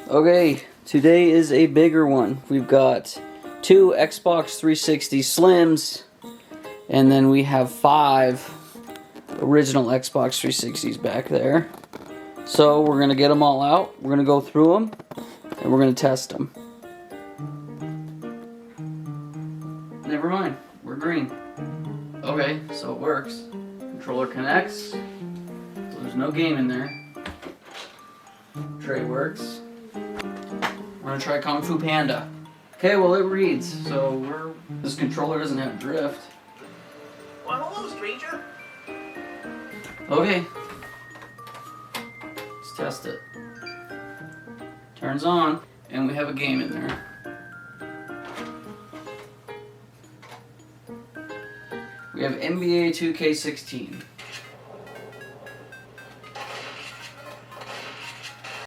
Okay, today is a bigger one. We've got 2 Xbox 360 Slims, and then we have 5 original Xbox 360s back there. So we're going to get them all out, we're going to go through them, and we're going to test them. Never mind, we're green. Okay, so it works. Controller connects, so there's no game in there. Tray works. We're gonna try Kung Fu Panda. Okay, well it reads, so this controller doesn't have drift. Well, hello, stranger. Okay. Let's test it. Turns on, and we have a game in there. We have NBA 2K16.